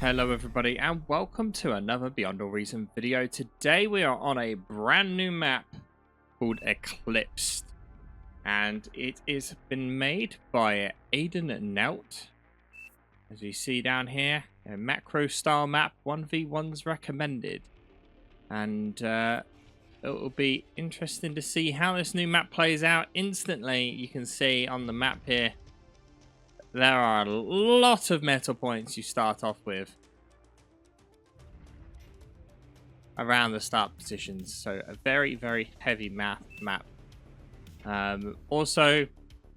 Hello everybody and welcome to another Beyond All Reason video. Today we are on a brand new map called Eclipsed, and it is been made by Aiden Nelt. As you see down here, a macro style map, 1v1s recommended, and it will be interesting to see how this new map plays out. Instantly you can see on the map here there are a lot of metal points you start off with around the start positions, so a very, very heavy map. Also,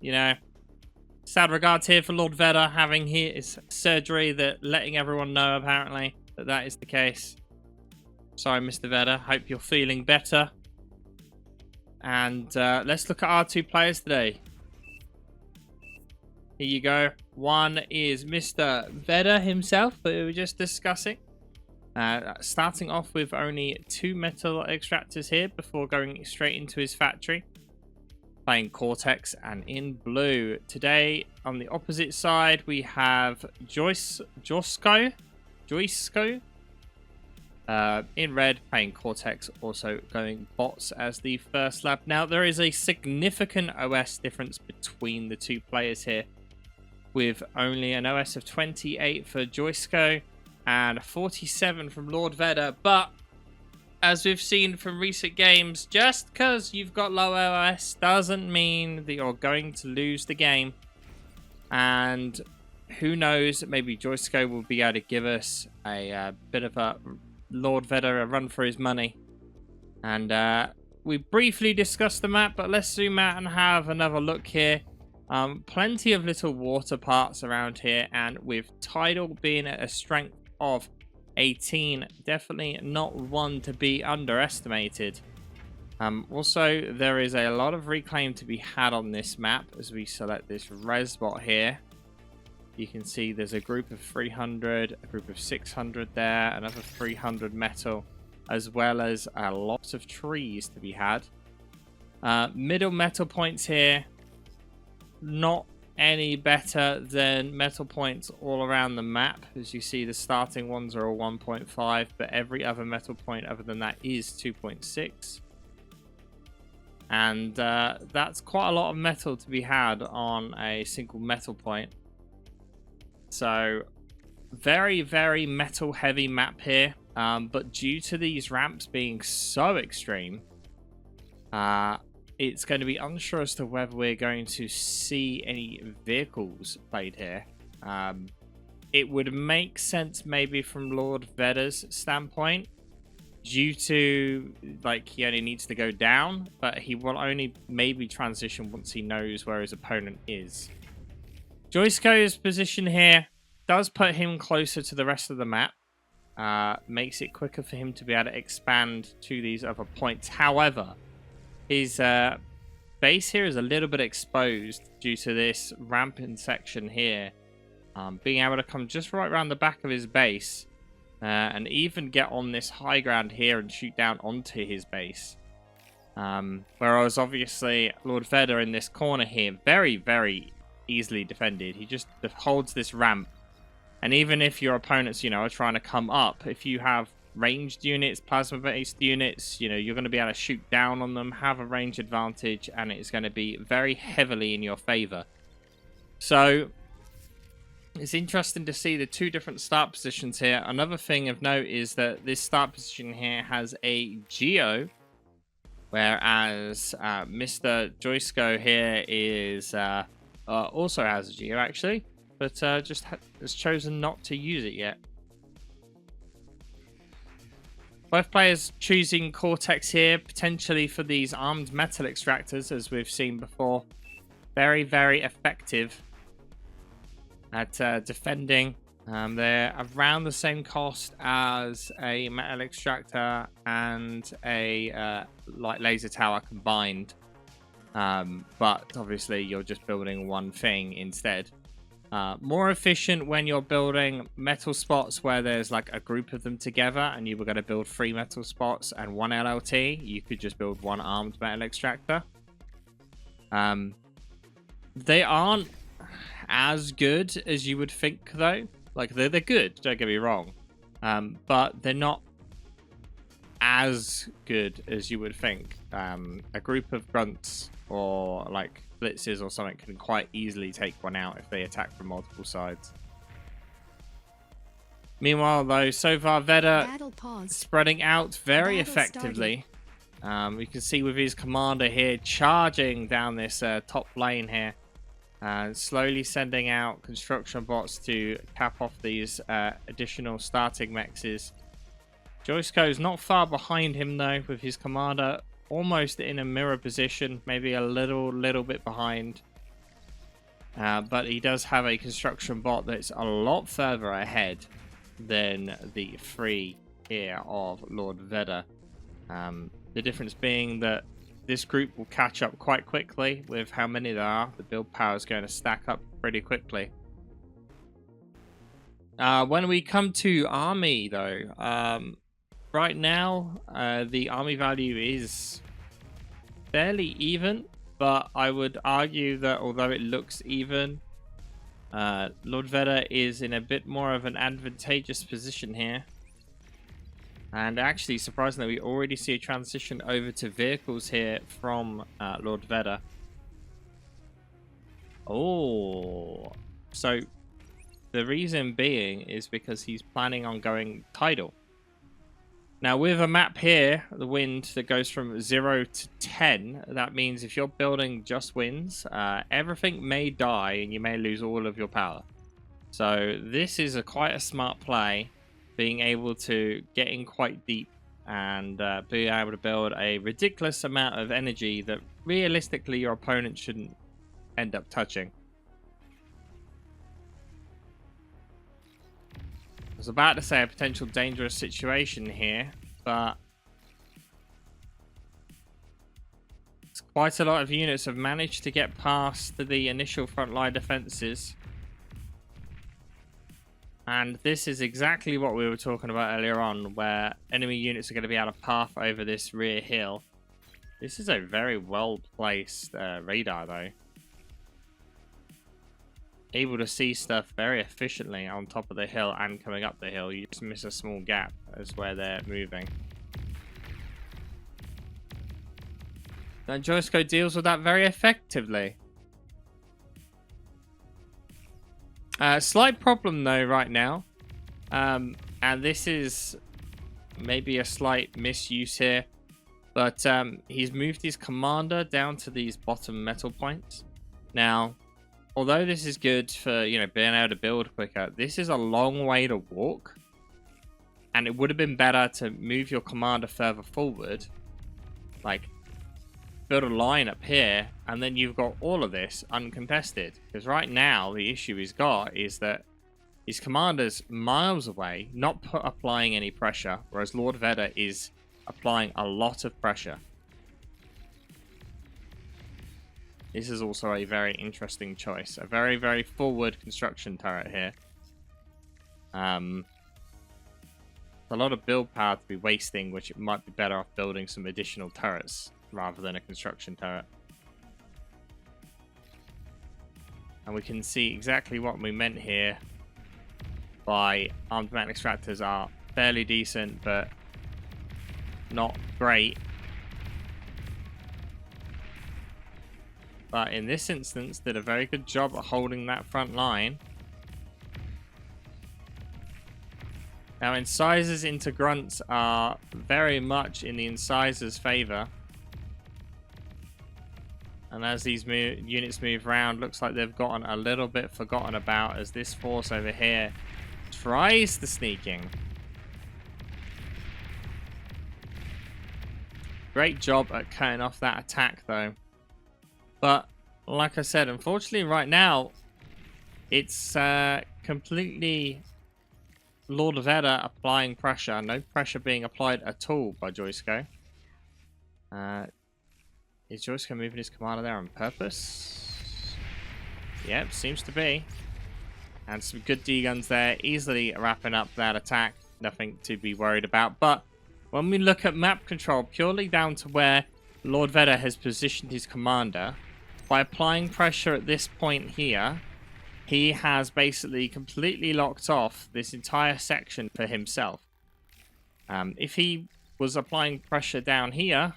you know, sad regards here for Lord Vedor having his surgery, that letting everyone know apparently that is the case. Sorry, Mr. Vedor. Hope you're feeling better. And let's look at our two players today. Here you go. One is Mr. Vedor himself, that we were just discussing. Starting off with only 2 metal extractors here before going straight into his factory. Playing Cortex and in blue. Today, on the opposite side, we have Joisco. In red, playing Cortex, also going bots as the first lap. Now, there is a significant OS difference between the two players here, with only an OS of 28 for Joisco and 47 from Lord Vedor. But as we've seen from recent games, just because you've got low OS doesn't mean that you're going to lose the game. And who knows, maybe Joisco will be able to give us a bit of a Lord Vedor a run for his money. And we briefly discussed the map, but let's zoom out and have another look here. Plenty of little water parts around here, and with Tidal being at a strength of 18, definitely not one to be underestimated. Also, there is a lot of reclaim to be had on this map as we select this res bot here. You can see there's a group of 300, a group of 600 there, another 300 metal, as well as a lot of trees to be had. Middle metal points here, not any better than metal points all around the map. As you see, the starting ones are all 1.5, but every other metal point other than that is 2.6. And that's quite a lot of metal to be had on a single metal point. So very, very metal heavy map here. But due to these ramps being so extreme, it's going to be unsure as to whether we're going to see any vehicles played here. It would make sense maybe from Lord Vedor's standpoint, due to, like, he only needs to go down, but he will only maybe transition once he knows where his opponent is. Joisco's position here does put him closer to the rest of the map. Makes it quicker for him to be able to expand to these other points. However, his base here is a little bit exposed due to this ramping section here. Being able to come just right around the back of his base and even get on this high ground here and shoot down onto his base. Whereas obviously Lord Vedor in this corner here, very, very easily defended. He just holds this ramp. And even if your opponents, you know, are trying to come up, if you have ranged units, plasma-based units, you know, you're going to be able to shoot down on them, have a range advantage, and it's going to be very heavily in your favor. So it's interesting to see the two different start positions here. Another thing of note is that this start position here has a geo, whereas Mr. Joisco here is also has a geo actually, but just has chosen not to use it yet. Both players choosing Cortex here, potentially for these armed metal extractors, as we've seen before. Very, very effective at defending. They're around the same cost as a metal extractor and a light laser tower combined. But obviously you're just building one thing instead. More efficient when you're building metal spots where there's like a group of them together and you were going to build 3 metal spots and 1 LLT. You could just build 1 armed metal extractor. They aren't as good as you would think though. Like, they're good, don't get me wrong. But they're not as good as you would think. A group of grunts or like blitzes or something can quite easily take one out if they attack from multiple sides. Meanwhile, though, so far Vedor spreading out very effectively. You can see with his commander here charging down this top lane here, and slowly sending out construction bots to cap off these additional starting mexes. Joisco's not far behind him though, with his commander almost in a mirror position, maybe a little bit behind. But he does have a construction bot that's a lot further ahead than the three here of Lord Vedor. The difference being that this group will catch up quite quickly with how many there are. The build power is going to stack up pretty quickly. When we come to army though, right now the army value is fairly even, but I would argue that although it looks even, Lord Vedor is in a bit more of an advantageous position here. And actually, surprisingly, we already see a transition over to vehicles here from Lord Vedor. Oh, so the reason being is because he's planning on going tidal. Now, with a map here, the wind that goes from 0 to 10, that means if you're building just winds, everything may die and you may lose all of your power. So this is quite a smart play, being able to get in quite deep and being able to build a ridiculous amount of energy that realistically your opponent shouldn't end up touching. I was about to say a potential dangerous situation here, but quite a lot of units have managed to get past the initial frontline defenses. And this is exactly what we were talking about earlier on, where enemy units are going to be able to path over this rear hill. This is a very well placed radar though. Able to see stuff very efficiently on top of the hill and coming up the hill. You just miss a small gap as where they're moving. And Joisco deals with that very effectively. Slight problem though right now, and this is maybe a slight misuse here, but he's moved his commander down to these bottom metal points. Now, although this is good for, you know, being able to build quicker, this is a long way to walk, and it would have been better to move your commander further forward, like build a line up here, and then you've got all of this uncontested. Because right now the issue he's got is that his commander's miles away, not applying any pressure, whereas Lord Vedor is applying a lot of pressure. This is also a very interesting choice. A very, very forward construction turret here. A lot of build power to be wasting, which it might be better off building some additional turrets rather than a construction turret. And we can see exactly what we meant here by armed man extractors are fairly decent, but not great. But in this instance, did a very good job at holding that front line. Now, incisors into grunts are very much in the incisors' favor. And as these units move around, looks like they've gotten a little bit forgotten about as this force over here tries to sneak in. Great job at cutting off that attack, though. But, like I said, unfortunately right now, it's completely Lord Vedor applying pressure. No pressure being applied at all by Joisco. Is Joisco moving his commander there on purpose? Yep, seems to be. And some good D-guns there, easily wrapping up that attack. Nothing to be worried about. But when we look at map control, purely down to where Lord Vedor has positioned his commander, by applying pressure at this point here, he has basically completely locked off this entire section for himself. If he was applying pressure down here,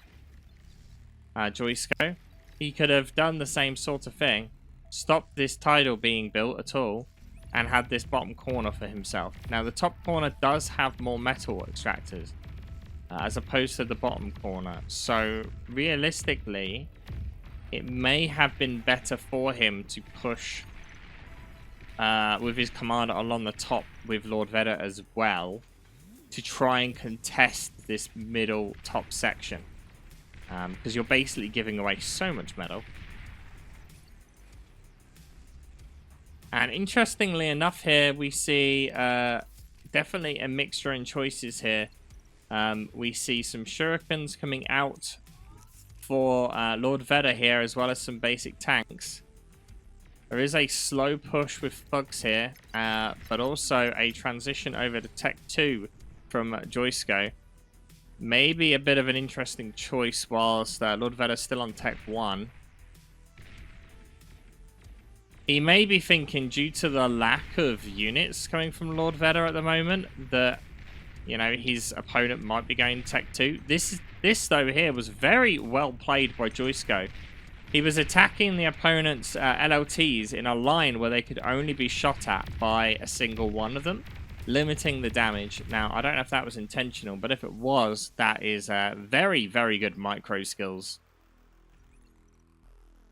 Joisco, he could have done the same sort of thing, stopped this tidal being built at all, and had this bottom corner for himself. Now, the top corner does have more metal extractors, as opposed to the bottom corner. So, realistically, it may have been better for him to push with his commander along the top with Lord Vedor as well, to try and contest this middle top section. Because you're basically giving away so much metal. And interestingly enough here, we see definitely a mixture in choices here. We see some shurikens coming out for Lord Vedor here, as well as some basic tanks. There is a slow push with thugs here, but also a transition over to Tech 2 from Joisco. Maybe a bit of an interesting choice whilst Lord Vedor's still on Tech 1. He may be thinking, due to the lack of units coming from Lord Vedor at the moment, that, you know, his opponent might be going Tech 2. This though here was very well played by Joisco. He was attacking the opponent's LLTs in a line where they could only be shot at by a single one of them, limiting the damage. Now, I don't know if that was intentional, but if it was, that is very, very good micro skills.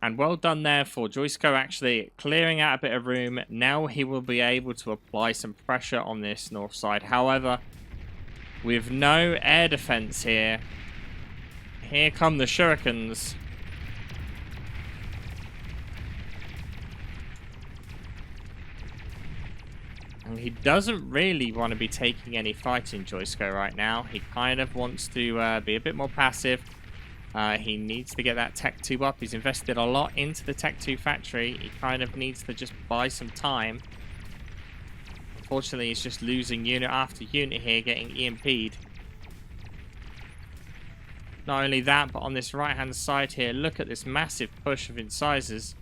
And well done there for Joisco, actually clearing out a bit of room. Now he will be able to apply some pressure on this north side. However, with no air defense here, here come the shurikens. And he doesn't really want to be taking any fighting, Joisco, right now. He kind of wants to be a bit more passive. He needs to get that Tech 2 up. He's invested a lot into the Tech 2 factory. He kind of needs to just buy some time. Unfortunately, he's just losing unit after unit here, getting EMP'd. Not only that, but on this right-hand side here, look at this massive push of incisors.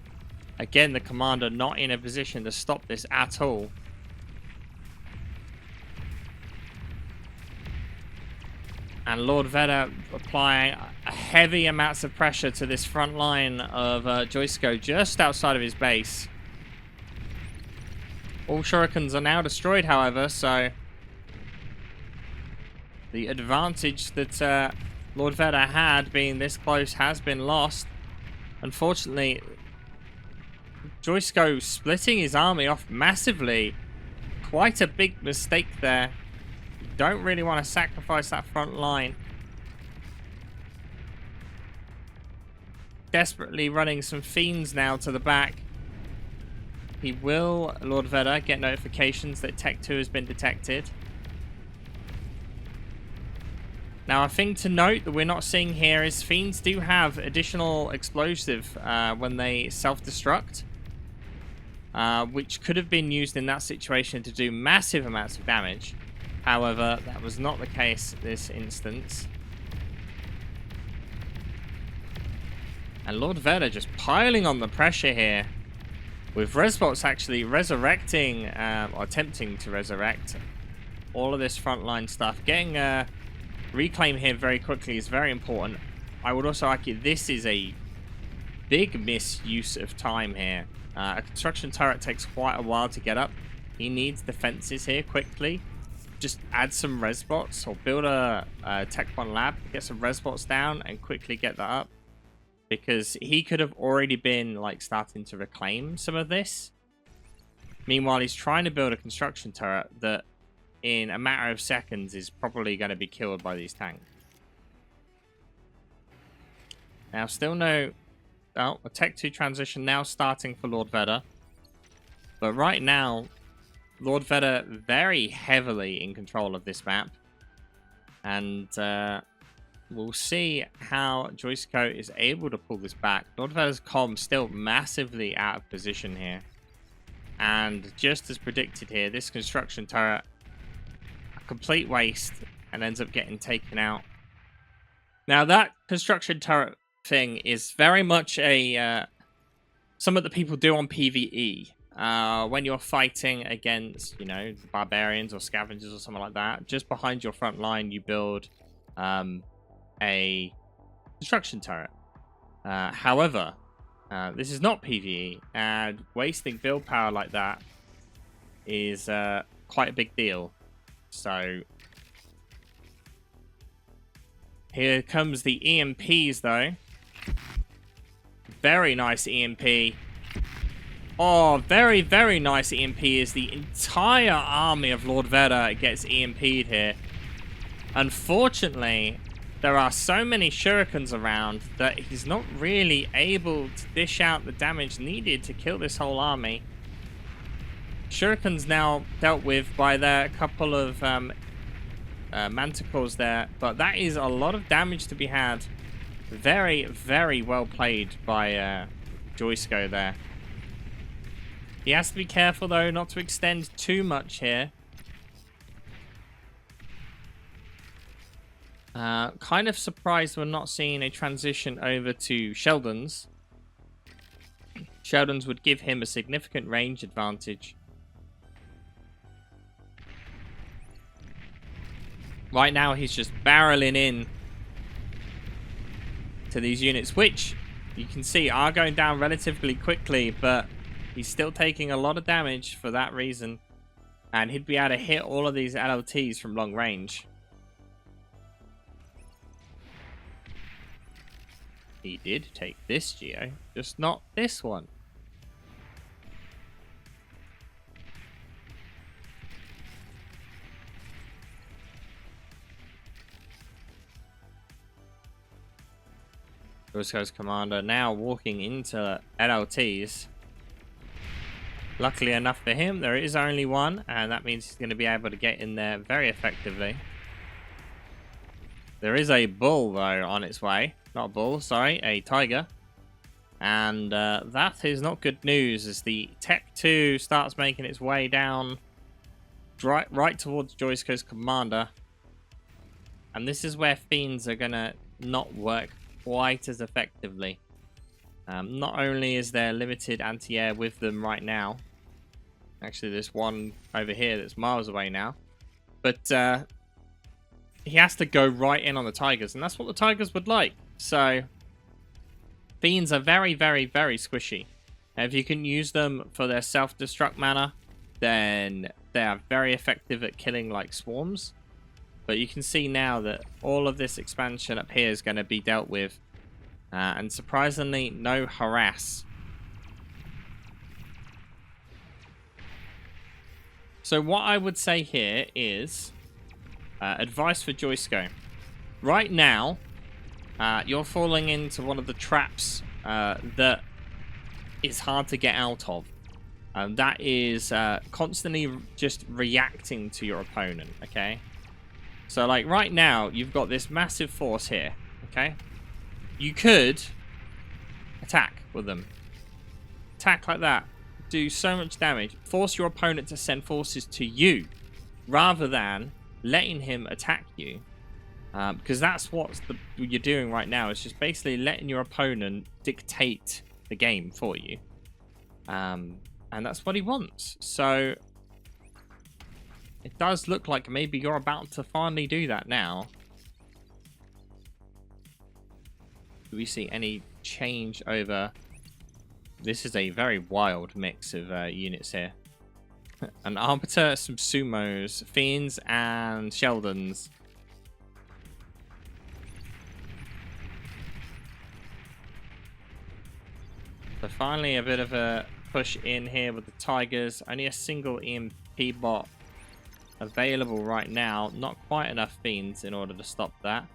Again, the commander not in a position to stop this at all. And Lord Vedor applying heavy amounts of pressure to this front line of Joisco just outside of his base. All shurikens are now destroyed, however, so the advantage that Lord Vedor had, being this close, has been lost. Unfortunately, Joisco splitting his army off massively. Quite a big mistake there. Don't really want to sacrifice that front line. Desperately running some fiends now to the back. He will, Lord Vedor, get notifications that Tech 2 has been detected. Now, a thing to note that we're not seeing here is fiends do have additional explosive when they self-destruct, which could have been used in that situation to do massive amounts of damage. However, that was not the case this instance. And Lord Vedor just piling on the pressure here, with Resbots actually resurrecting, or attempting to resurrect all of this frontline stuff. Getting Reclaim here very quickly is very important. I would also argue this is a big misuse of time here. A construction turret takes quite a while to get up. He needs defenses here quickly. Just add some resbots, or build a Tech 1 lab, get some resbots down and quickly get that up, because he could have already been like starting to reclaim some of this. Meanwhile, he's trying to build a construction turret that in a matter of seconds is probably going to be killed by these tanks. Now, still no... Oh, a Tech 2 transition now starting for Lord Vedor. But right now, Lord Vedor very heavily in control of this map. And we'll see how Joisco is able to pull this back. Lord Vedor's comm still massively out of position here. And just as predicted here, this construction turret, a complete waste, and ends up getting taken out. Now, that construction turret thing is very much a something that people do on PvE. when you're fighting against, you know, the barbarians or scavengers or something like that, just behind your front line, you build a construction turret. However, this is not PvE, and wasting build power like that is quite a big deal. So here comes the EMPs, though. Very nice EMP. Oh, very, very nice EMP as the entire army of Lord Vedor gets EMP'd here. Unfortunately, there are so many shurikens around that he's not really able to dish out the damage needed to kill this whole army. Shurikens now dealt with by their couple of manticores there, but that is a lot of damage to be had. Very, very well played by Joisco there. He has to be careful, though, not to extend too much here. Kind of surprised we're not seeing a transition over to Sheldon's. Sheldon's would give him a significant range advantage. Right now, he's just barreling in to these units, which you can see are going down relatively quickly, but he's still taking a lot of damage for that reason. And he'd be able to hit all of these LLTs from long range. He did take this geo, just not this one. Joisco's commander now walking into LLTs. Luckily enough for him, there is only one, and that means he's going to be able to get in there very effectively. There is a bull, though, on its way. Not a bull, sorry, a tiger. And that is not good news as the Tech 2 starts making its way down right towards Joisco's commander. And this is where Fiends are going to not work quite as effectively. Not only is there limited anti-air with them right now. Actually, there's one over here that's miles away now. But he has to go right in on the Tigers, and that's what the Tigers would like. So, Fiends are very, very, very squishy. And if you can use them for their self-destruct mana, then they are very effective at killing like swarms. But you can see now that all of this expansion up here is going to be dealt with. And surprisingly, no harass. So what I would say here is advice for Joisco. Right now, you're falling into one of the traps that is hard to get out of. That is constantly just reacting to your opponent, okay? So, like, right now, you've got this massive force here, okay? You could attack with them. Attack like that. Do so much damage. Force your opponent to send forces to you, rather than letting him attack you. Because that's what you're doing right now. It's just basically letting your opponent dictate the game for you. And that's what he wants. So it does look like maybe you're about to finally do that now. Do we see any change over? This is a very wild mix of units here. An Arbiter, some Sumos, Fiends, and Sheldons. So finally a bit of a push in here with the Tigers. Only a single EMP bot available right now. Not quite enough Fiends in order to stop that.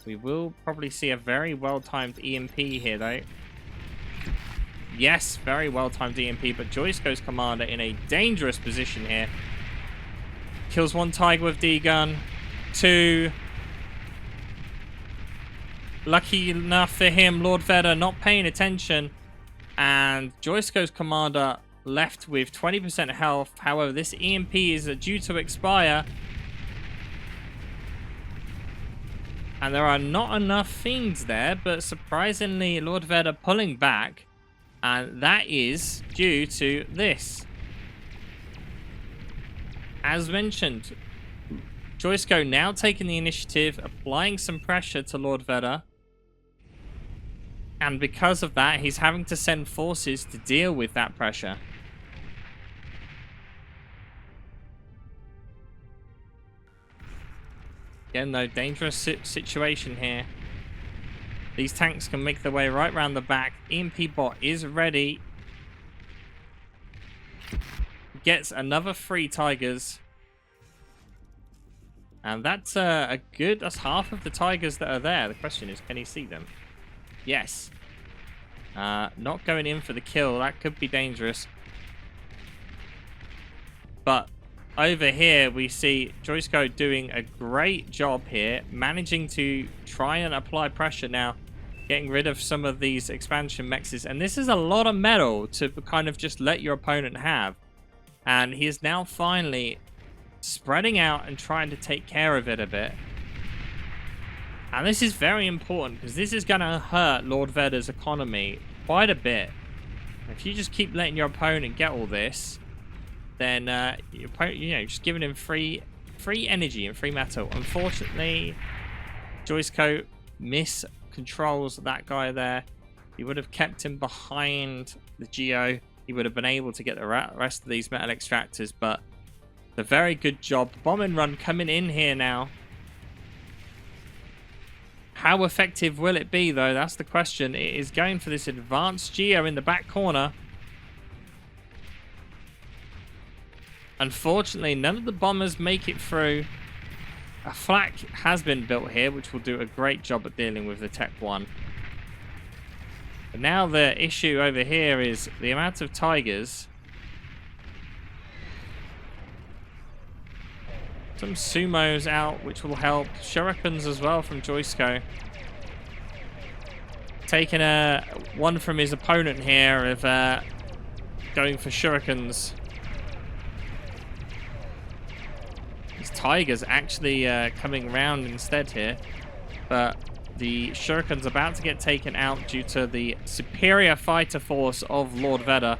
We will probably see a very well-timed EMP here, though. Yes, very well-timed EMP, but Joisco's commander in a dangerous position here. Kills one Tiger with D-gun. Two. Lucky enough for him, Lord Vedor not paying attention. And Joisco's commander left with 20% health. However, this EMP is due to expire. And there are not enough Fiends there, but surprisingly, Lord Vedor pulling back And that is due to this. As mentioned, Joisco now taking the initiative, applying some pressure to Lord Vedor. And because of that, he's having to send forces to deal with that pressure. Again, though, dangerous situation here. These tanks can make their way right around the back. EMP bot is ready. Gets another 3 Tigers. And that's that's half of the Tigers that are there. The question is, can he see them? Yes. Not going in for the kill. That could be dangerous. But over here, we see Joisco doing a great job here, managing to try and apply pressure now, getting rid of some of these expansion mexes. And this is a lot of metal to kind of just let your opponent have. And he is now finally spreading out and trying to take care of it a bit. And this is very important because this is going to hurt Lord Vedor's economy quite a bit. If you just keep letting your opponent get all this, then your opponent, just giving him free energy and free metal. Unfortunately, Joisco miscontrols that guy there. He would have kept him behind the Geo. He would have been able to get the rest of these metal extractors, but a very good job. Bomb and run coming in here now. How effective will it be, though? That's the question. It is going for this advanced Geo in the back corner. Unfortunately, none of the bombers make it through. A flak has been built here, which will do a great job at dealing with the Tech 1. But now the issue over here is the amount of Tigers. Some sumos out, which will help. Shurikens as well from Joisco. Taking one from his opponent here of going for shurikens. These Tigers actually coming round instead here. But the shuriken's about to get taken out due to the superior fighter force of Lord Vedor.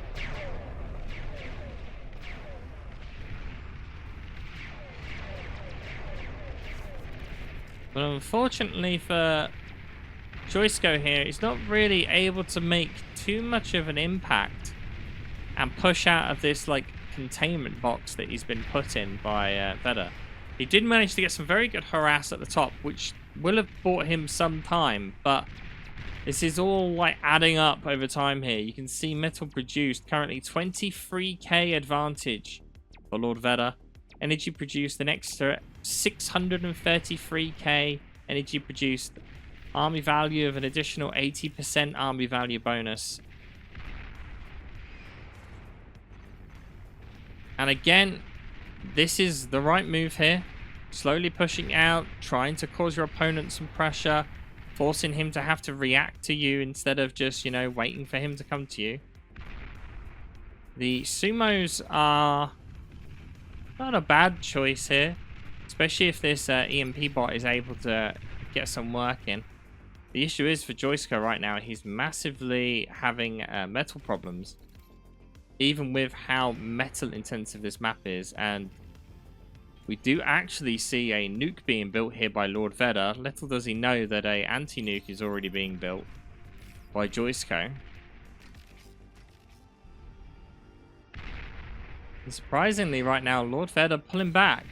But unfortunately for Joisco here, he's not really able to make too much of an impact and push out of this containment box that he's been put in by Vedor. He did manage to get some very good harass at the top, which will have bought him some time, but this is all adding up over time here. You can see metal produced currently 23k advantage for Lord Vedor. Energy produced an extra 633k energy produced. Army value of an additional 80% army value bonus. And again, this is the right move here. Slowly pushing out, trying to cause your opponent some pressure, forcing him to have to react to you instead of just, waiting for him to come to you. The sumos are not a bad choice here, especially if this EMP bot is able to get some work in. The issue is for Joisco right now, he's massively having metal problems, even with how metal intensive this map is. And we do actually see a nuke being built here by Lord Vedor. Little does he know that a anti-nuke is already being built by Joisco. And surprisingly right now, Lord Vedor pulling back.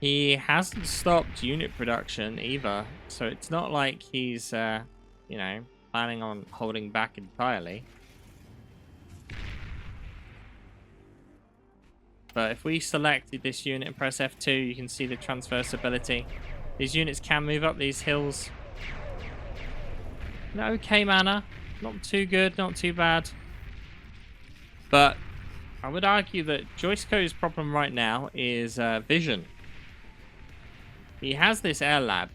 He hasn't stopped unit production either, so it's not like he's, planning on holding back entirely. But if we select this unit and press F2, you can see the transversability. These units can move up these hills. An okay manner. Not too good, not too bad. But I would argue that Joisco's problem right now is vision. He has this air lab.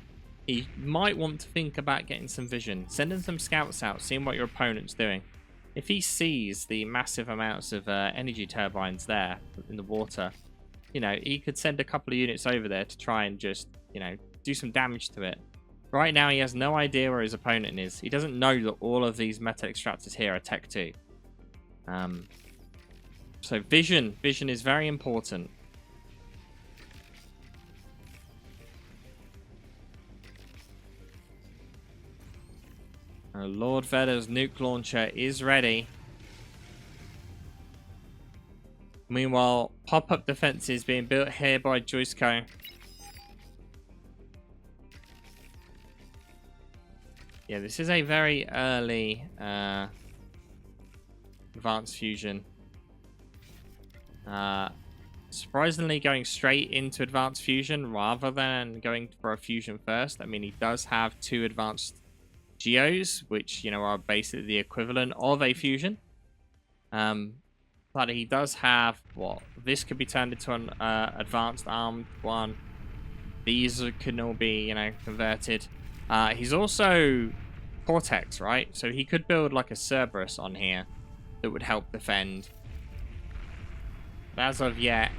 He might want to think about getting some vision, sending some scouts out, seeing what your opponent's doing. If he sees the massive amounts of energy turbines there in the water, he could send a couple of units over there to try and just, do some damage to it. Right now, he has no idea where his opponent is. He doesn't know that all of these metal extractors here are Tech 2. So vision is very important. Lord Vedor's nuke launcher is ready. Meanwhile, pop-up defenses being built here by Joisco. Yeah, this is a very early advanced fusion. Surprisingly going straight into advanced fusion rather than going for a fusion first. I mean, he does have 2 advanced geos, which, you know, are basically the equivalent of a fusion. But he does have, what, this could be turned into an advanced armed one. These can all be, you know, converted. He's also Cortex, right? So he could build like a Cerberus on here that would help defend. But as of yet...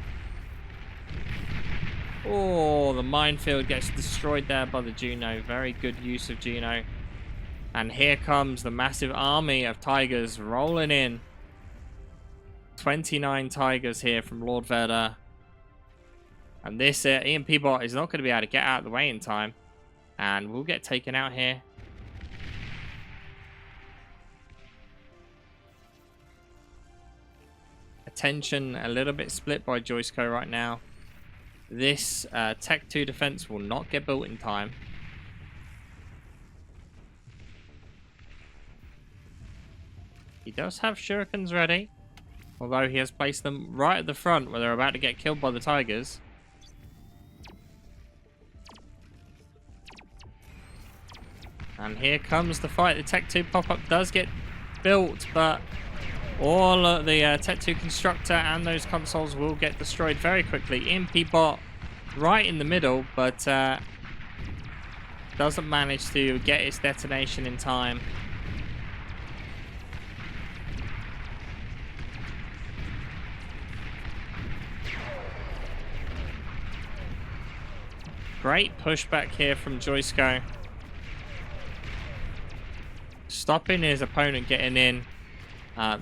Oh, the minefield gets destroyed there by the Juno. Very good use of Juno. And here comes the massive army of Tigers rolling in. 29 Tigers here from Lord Vedor. And this EMP bot is not going to be able to get out of the way in time. And we'll get taken out here. Attention a little bit split by Joisco right now. This Tech 2 defense will not get built in time. He does have shurikens ready. Although he has placed them right at the front where they're about to get killed by the Tigers. And here comes the fight. The Tech 2 pop-up does get built, but all of the Tech 2 constructor and those consoles will get destroyed very quickly. EMP bot right in the middle, but doesn't manage to get its detonation in time. Great pushback here from Joisco. Stopping his opponent getting in.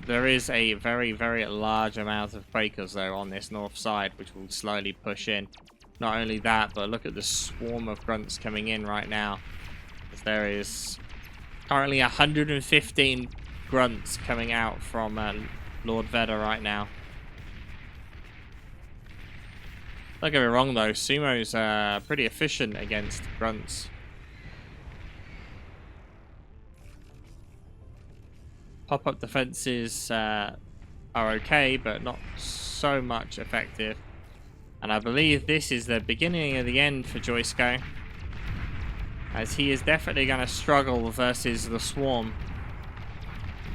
There is a very, very large amount of Quakers, though, on this north side, which will slowly push in. Not only that, but look at the swarm of grunts coming in right now. There is currently 115 grunts coming out from Lord Vedor right now. Don't get me wrong, though. Sumo's pretty efficient against grunts. Pop-up defenses are okay, but not so much effective. And I believe this is the beginning of the end for Joisco, as he is definitely going to struggle versus the swarm.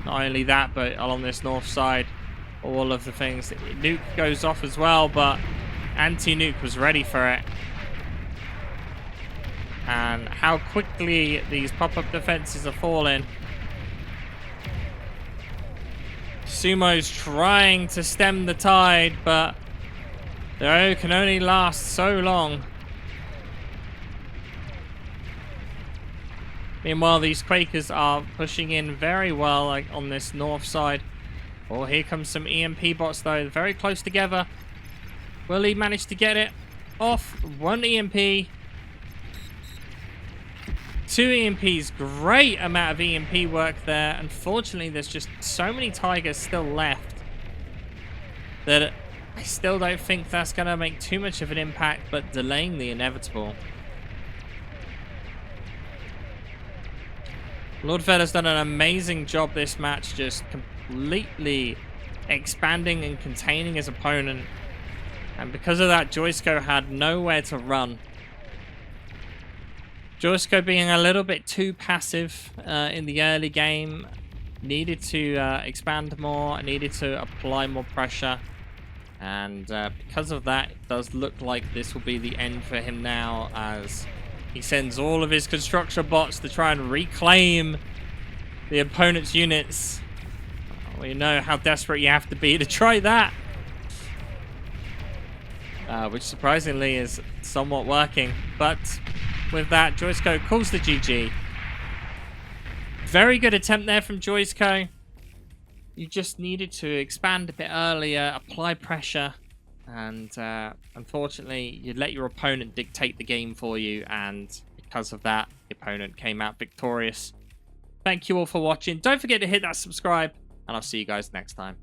Not only that, but along this north side, all of the things. Nuke goes off as well, but anti-nuke was ready for it. And how quickly these pop-up defenses are falling. Sumo's trying to stem the tide, but they can only last so long. Meanwhile, these Quakers are pushing in very well, like on this north side. Oh, here comes some EMP bots, though. Very close together. Will he manage to get it off? One EMP. 2 EMPs. Great amount of EMP work there. Unfortunately, there's just so many Tigers still left that I still don't think that's going to make too much of an impact, but delaying the inevitable. Lord Vedor's done an amazing job this match, just completely expanding and containing his opponent. And because of that, Joisco had nowhere to run. Joisco being a little bit too passive in the early game. Needed to expand more, needed to apply more pressure. And because of that, it does look like this will be the end for him now, as he sends all of his construction bots to try and reclaim the opponent's units. We know how desperate you have to be to try that. Which surprisingly is somewhat working, but with that, Joisco calls the GG. Very good attempt there from Joisco. You just needed to expand a bit earlier, apply pressure, and unfortunately, you let your opponent dictate the game for you, and because of that, the opponent came out victorious. Thank you all for watching. Don't forget to hit that subscribe, and I'll see you guys next time.